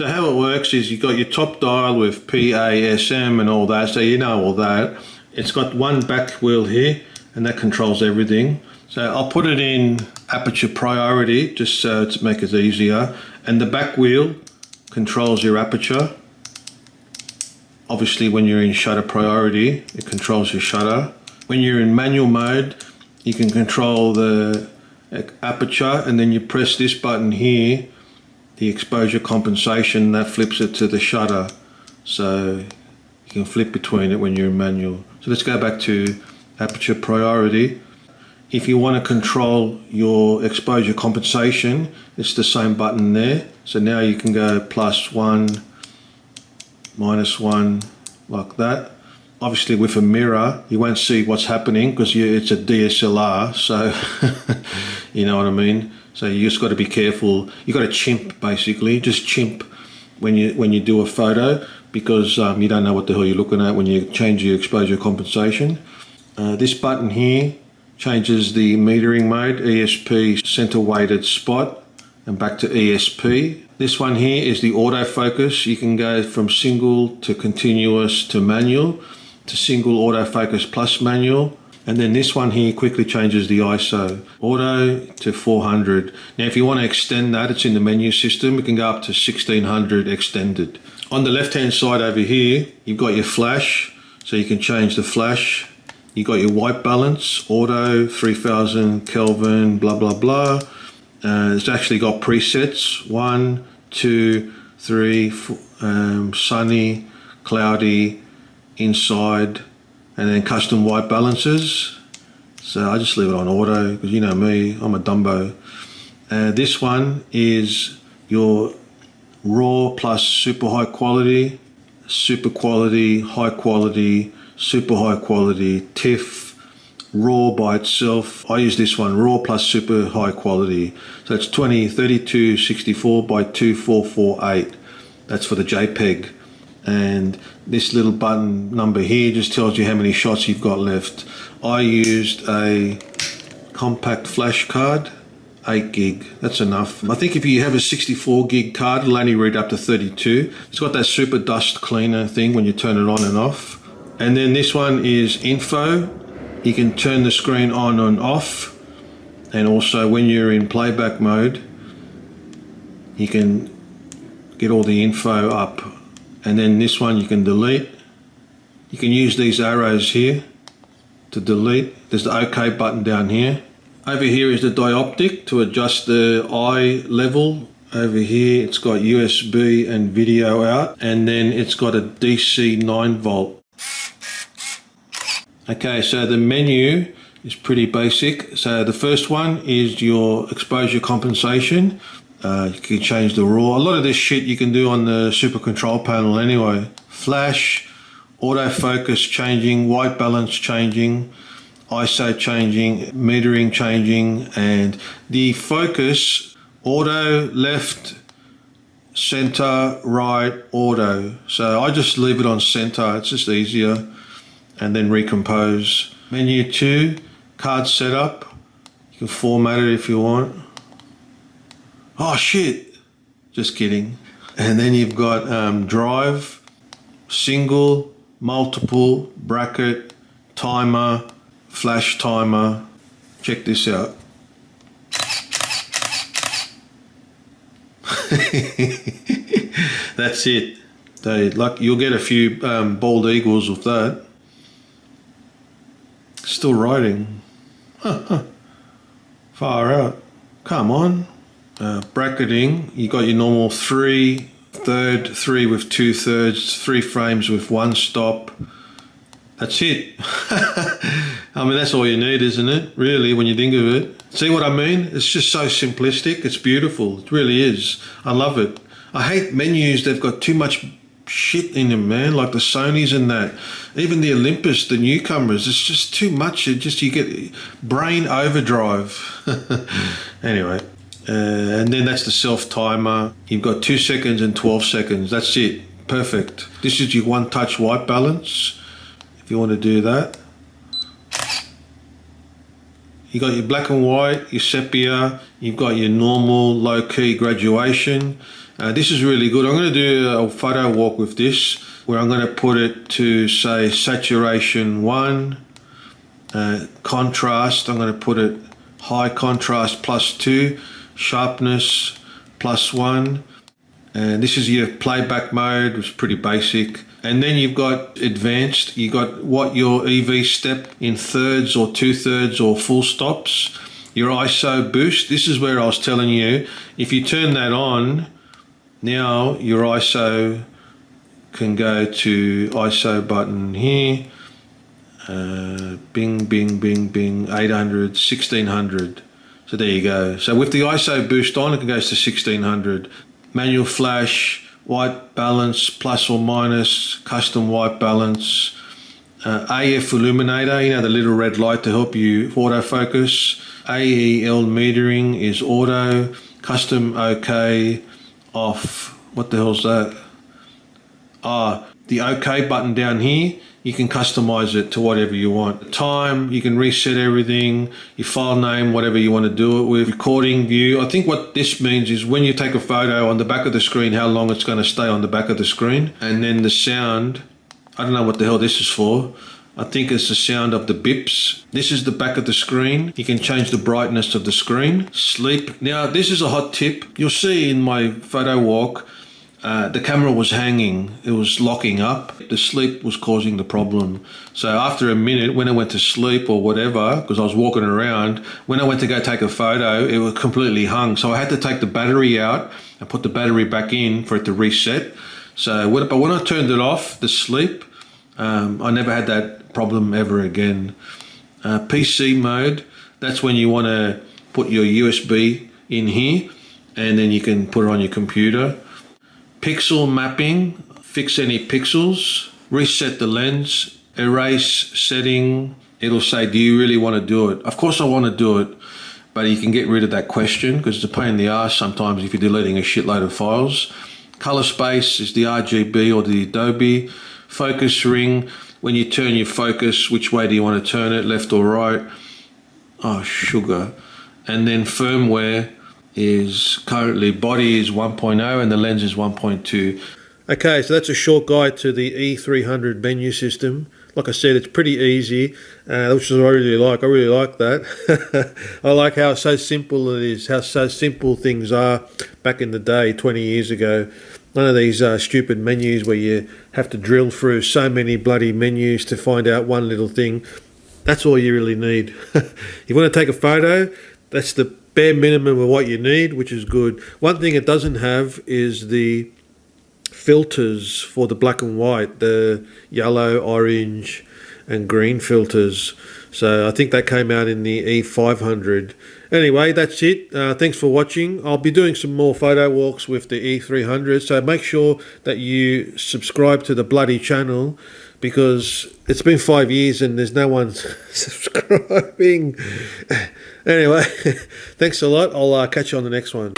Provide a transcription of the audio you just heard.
So how it works is you've got your top dial with PASM and all that, so you know all that. It's got one back wheel here, and that controls everything. So I'll put it in aperture priority, just so to make it easier. And the back wheel controls your aperture. Obviously when you're in shutter priority, it controls your shutter. When you're in manual mode, you can control the aperture, and then you press this button here, the exposure compensation, that flips it to the shutter. So you can flip between it when you're in manual. So let's go back to aperture priority. If you want to control your exposure compensation, it's the same button there. So now you can go +1, -1, like that. Obviously with a mirror, you won't see what's happening because it's a DSLR, so you know what I mean? So you just got to be careful. You got to chimp, basically, just chimp when you do a photo, because you don't know what the hell you're looking at when you change your exposure compensation. This button here changes the metering mode, ESP center weighted spot, and back to ESP. This one here is the autofocus. You can go from single to continuous to manual, to single autofocus plus manual. And then this one here quickly changes the ISO, auto to 400. Now if you want to extend that, it's in the menu system. It can go up to 1600 extended. On the left hand side over here, you've got your flash, so you can change the flash. You got your white balance, auto, 3000 Kelvin, blah, blah, blah. It's actually got presets, 1, 2, 3, sunny, cloudy, inside, and then custom white balances. So I just leave it on auto, because you know me, I'm a Dumbo. This one is your raw plus super high quality, high quality, super high quality, TIFF, raw by itself. I use this one, raw plus super high quality. So it's 3264 by 2448. That's for the JPEG. And this little button number here just tells you how many shots you've got left. I used a compact flash card, 8 gig, that's enough. I think if you have a 64 gig card, it'll only read up to 32. It's got that super dust cleaner thing when you turn it on and off. And then this one is info. You can turn the screen on and off. And also when you're in playback mode, you can get all the info up. And then this one you can delete. You can use these arrows here to delete. There's the OK button down here. Over here is the dioptic to adjust the eye level. Over here it's got USB and video out, and then it's got a DC 9 volt. Okay, so the menu is pretty basic. So the first one is your exposure compensation. You can change the raw. A lot of this shit you can do on the super control panel anyway. Flash, autofocus changing, white balance changing, ISO changing, metering changing, and the focus, auto, left, center, right, auto. So I just leave it on center, it's just easier, and then recompose. Menu 2, card setup. You can format it if you want. Oh shit, just kidding. And then you've got drive, single, multiple, bracket, timer, flash timer. Check this out. That's it. You'll get a few bald eagles with that. Still writing. Far out. Come on. Bracketing, you got your normal 3, third, 3 with 2/3, 3 frames with 1 stop. That's it. I mean, that's all you need, isn't it? Really, when you think of it. See what I mean? It's just so simplistic. It's beautiful. It really is. I love it. I hate menus. They've got too much shit in them, man. Like the Sonys and that. Even the Olympus, the new cameras. It's just too much. You get brain overdrive. Anyway. And then that's the self timer. You've got 2 seconds and 12 seconds. That's it. Perfect. This is your one touch white balance. If you want to do that. You got your black and white, your sepia, you've got your normal low key graduation. This is really good. I'm going to do a photo walk with this where I'm going to put it to say saturation 1, contrast, I'm going to put it high contrast +2, sharpness +1, and this is your playback mode, which is pretty basic. And then you've got advanced, you've got what your EV step in thirds or 2/3 or full stops. Your ISO boost, this is where I was telling you, if you turn that on, now your ISO can go to ISO button here, bing, bing, bing, bing, 800, 1600. So there you go. So with the ISO boost on, it goes to 1600. Manual flash, white balance, plus or minus, custom white balance, AF illuminator, you know, the little red light to help you autofocus. AEL metering is auto, custom OK, off. What the hell's that? The OK button down here, you can customize it to whatever you want. Time, you can reset everything, your file name, whatever you want to do it with. Recording view, I think what this means is when you take a photo on the back of the screen, how long it's going to stay on the back of the screen. And then the sound, I don't know what the hell this is for. I think it's the sound of the bips. This is the back of the screen. You can change the brightness of the screen. Sleep. Now, this is a hot tip. You'll see in my photo walk, the camera was hanging, it was locking up. The sleep was causing the problem. So after a minute, when I went to sleep or whatever, because I was walking around, when I went to go take a photo, it was completely hung. So I had to take the battery out and put the battery back in for it to reset. But when I turned it off, the sleep, I never had that problem ever again. PC mode, that's when you want to put your USB in here and then you can put it on your computer. Pixel mapping, fix any pixels, reset the lens, erase setting. It'll say, do you really want to do it? Of course I want to do it, but you can get rid of that question because it's a pain in the ass sometimes if you're deleting a shitload of files. Color space is the RGB or the Adobe. Focus ring, when you turn your focus, which way do you want to turn it, left or right? Oh, sugar. And then firmware is currently body is 1.0 and the lens is 1.2. Okay, so that's a short guide to the E300 menu system. Like I said, it's pretty easy, which is what I really like. I really like that. I like how so simple it is, how so simple things are back in the day, 20 years ago. None of these stupid menus where you have to drill through so many bloody menus to find out one little thing. That's all you really need. You want to take a photo, that's the bare minimum of what you need, which is good. One thing it doesn't have is the filters for the black and white, the yellow, orange and green filters. So I think that came out in the E500. Anyway, that's it. Thanks for watching. I'll be doing some more photo walks with the E300, so make sure that you subscribe to the bloody channel because it's been 5 years and there's no one subscribing. Anyway, thanks a lot. I'll catch you on the next one.